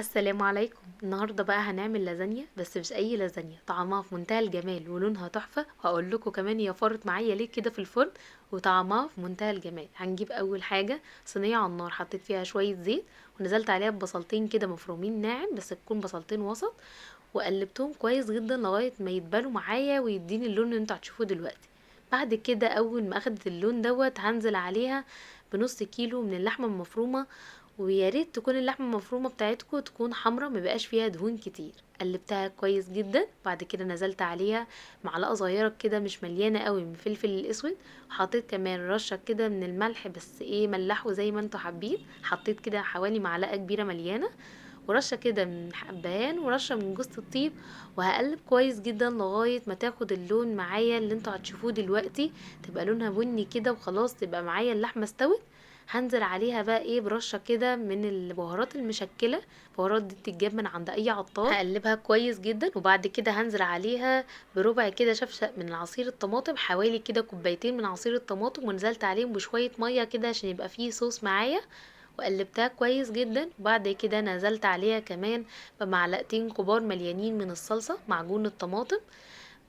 السلام عليكم. النهارده بقى هنعمل لازانيا، بس مش اي لازانيا، طعمها في منتهى الجمال ولونها تحفه، وهقول لكم كمان هي فرت معايا ليه كده في الفرن وطعمها في منتهى الجمال. هنجيب اول حاجه صينيه على النار، حطيت فيها شويه زيت ونزلت عليها ببصلتين كده مفرومين ناعم، بس تكون بصلتين وسط، وقلبتهم كويس جدا لغايه ما يتبالوا معايا ويديني اللون اللي انتوا هتشوفوه دلوقتي. بعد كده اول ما اخدت اللون دوت هنزل عليها بنص كيلو من اللحمه المفرومه، ويا ريت تكون اللحمه المفرومه بتاعتكم تكون حمرا مبقاش فيها دهون كتير. قلبتها كويس جدا، بعد كده نزلت عليها معلقه صغيره كده مش مليانه قوي من الفلفل الاسود، وحطيت كمان رشه كده من الملح، بس ايه ملحه زي ما انتوا حابين. حطيت كده حوالي معلقه كبيره مليانه، ورشه كده من حبهان ورشه من جوز الطيب، وهقلب كويس جدا لغايه ما تاخد اللون معايا اللي انتوا هتشوفوه دلوقتي، تبقى لونها بني كده وخلاص تبقى معايا اللحمه استوت. هنزل عليها بقى ايه برشه كده من البهارات المشكله، البهارات دي بتتجاب من عند اي عطار. هقلبها كويس جدا، وبعد كده هنزل عليها بربع كده شفشق من عصير الطماطم، حوالي كده كوبايتين من عصير الطماطم، ونزلت عليهم بشويه ميه كده عشان يبقى فيه صوص معايا، وقلبتها كويس جدا. وبعد كده نزلت عليها كمان بمعلقتين كبار مليانين من الصلصة معجون الطماطم،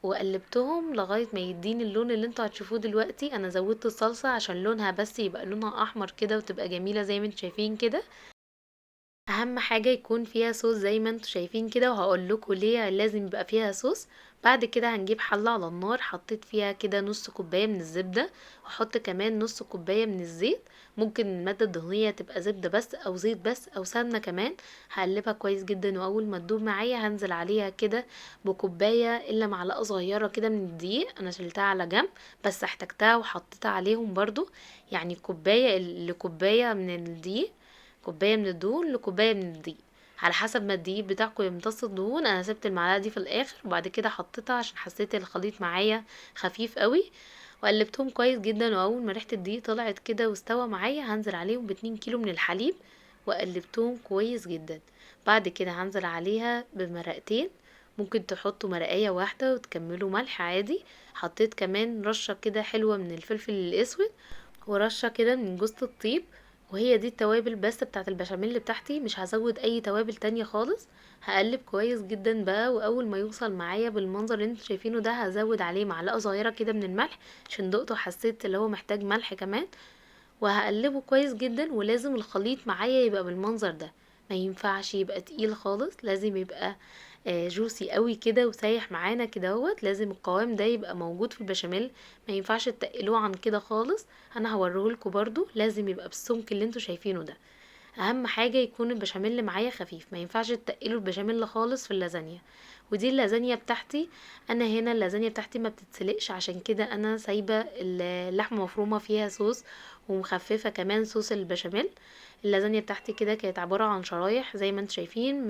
وقلبتهم لغاية ما يديني اللون اللي انتوا هتشوفوه دلوقتي. انا زودت الصلصة عشان لونها بس يبقى لونها احمر كده وتبقى جميلة زي ما انتوا شايفين كده. اهم حاجة يكون فيها صوص زي ما انتوا شايفين كده، وهقول لكم ليه لازم يبقى فيها صوص. بعد كده هنجيب حلة على النار، حطيت فيها كده نص كوباية من الزبدة، واحط كمان نص كوباية من الزيت. ممكن المادة الدهنية تبقى زبدة بس او زيت بس او سمنة كمان. هقلبها كويس جدا، واول ما تدوب معايا هنزل عليها كده بكوباية الا معلقة صغيرة كده من الدقيق، انا شلتها على جنب بس احتجتها وحطيتها عليهم برضو. يعني كوباية لكوباية من الدقيق، كوباية من الدهون لكوباية من الدقيق، على حسب ما الدقيق بتاعكم يمتص الدهون. انا سبت المعلقه دي في الاخر، وبعد كده حطيتها عشان حسيت الخليط معايا خفيف قوي، وقلبتهم كويس جدا. واول ما ريحه الدقيق طلعت كده واستوى معايا هنزل عليهم باتنين كيلو من الحليب، وقلبتهم كويس جدا. بعد كده هنزل عليها بمرقتين، ممكن تحطوا مرقية واحدة وتكملوا ملح عادي. حطيت كمان رشة كده حلوة من الفلفل الاسود، ورشه كده من جوز الطيب، وهي دي التوابل بس بتاعت البشاميل بتاعتي، مش هزود اي توابل تانية خالص. هقلب كويس جدا بقى، واول ما يوصل معايا بالمنظر اللي انتوا شايفينه ده هزود عليه معلقه صغيره كده من الملح، عشان دقته حسيت اللي هو محتاج ملح كمان. وهقلبه كويس جدا، ولازم الخليط معايا يبقى بالمنظر ده، ما ينفعش يبقى تقيل خالص، لازم يبقى جوسي قوي كده وسايح معانا كده اهوت. لازم القوام ده يبقى موجود في البشاميل، ما ينفعش تقلوه عن كده خالص. انا هوريهولكوا برضو، لازم يبقى بالسمك اللي انتوا شايفينه ده. اهم حاجه يكون البشاميل معايا خفيف، ما ينفعش تقلوا البشاميل خالص في اللازانيا. ودي اللازانيا بتاعتي. انا هنا اللازانيا بتاعتي ما بتتسلقش، عشان كده انا سايبه اللحمه مفرومه فيها صوص، ومخففه كمان صوص البشاميل. اللازانيا بتاعتي كده كانت عباره عن شرايح زي ما انتم شايفين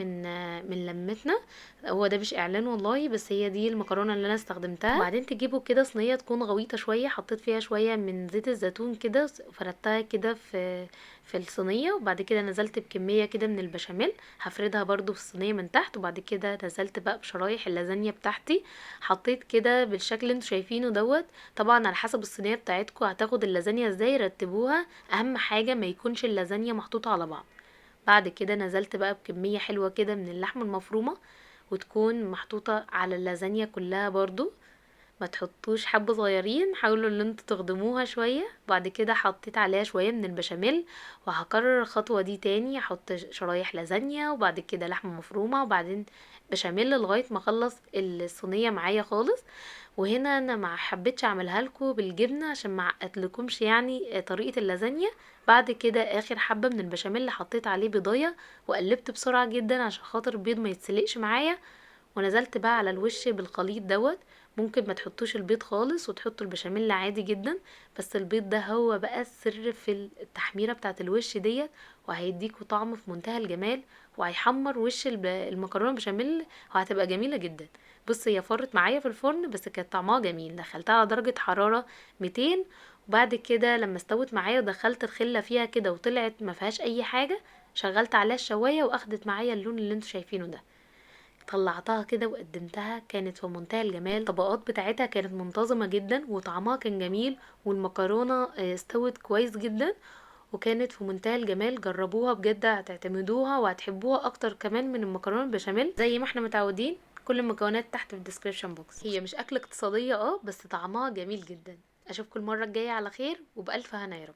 من لمتنا. هو ده مش اعلان والله، بس هي دي المكرونه اللي انا استخدمتها. وبعدين تجيبوا كده صينيه تكون غويطه شويه، حطيت فيها شويه من زيت الزيتون كده، فردتها كده في الصينيه، وبعد كده نزلت بكميه كده من البشاميل، هفردها برضو في الصينيه من تحت، وبعد كده نزلت بقى بشرايح اللازانيا بتاعتي. حطيت كده بالشكل اللي انتوا شايفينه دوت. طبعا على حسب الصينيه بتاعتكم هتاخد اللازانيا ازاي رتبوها، اهم حاجه ما يكونش اللازانيا محطوطه على بعض. بعد كده نزلت بقى بكميه حلوه كده من اللحمه المفرومه، وتكون محطوطه على اللازانيا كلها برضو، ما تحطوش حبة صغيرين، حاولوا ان انتوا تخدموها شوية. بعد كده حطيت عليها شوية من البشاميل، وهكرر الخطوة دي تاني، احط شرايح لازانيا وبعد كده لحمة مفرومة وبعدين بشاميل لغاية ما اخلص الصينية معايا خالص. وهنا انا ما حبيتش اعملها لكم بالجبنة عشان ما اعقدلكمش يعني طريقة اللازانيا. بعد كده اخر حبة من البشاميل اللي حطيت عليه بيضاية، وقلبت بسرعة جدا عشان خاطر البيض ما يتسلقش معايا، ونزلت بقى على الوش بالخليط دوت. ممكن ما تحطوش البيض خالص وتحطوا البشاميل عادي جدا، بس البيض ده هو بقى السر في التحميرة بتاعة الوش ديت، وهيديكوا طعم في منتهى الجمال، وهيحمر وش المكرونة بشاميل، وهتبقى جميلة جدا. بص هي فرت معايا في الفرن، بس كانت طعمها جميل، دخلتها على درجة حرارة 200. وبعد كده لما استوت معايا ودخلت الخلة فيها كده وطلعت ما فيهاش اي حاجة، شغلت عليها الشواية واخدت معايا اللون اللي انتوا شايفينه ده. طلعتها كده وقدمتها، كانت في منتهى الجمال، الطبقات بتاعتها كانت منتظمة جدا وطعمها كان جميل، والمكرونة استوت كويس جدا. وكانت في منتهى الجمال. جربوها بجد، هتعتمدوها وهتحبوها اكتر كمان من المكرونه البشاميل. زي ما احنا متعودين، كل المكونات تحت في الديسكريبشن بوكس. هي مش اكله اقتصاديه بس طعمها جميل جدا. اشوفكم المره الجايه على خير وبالف هنا يا رب.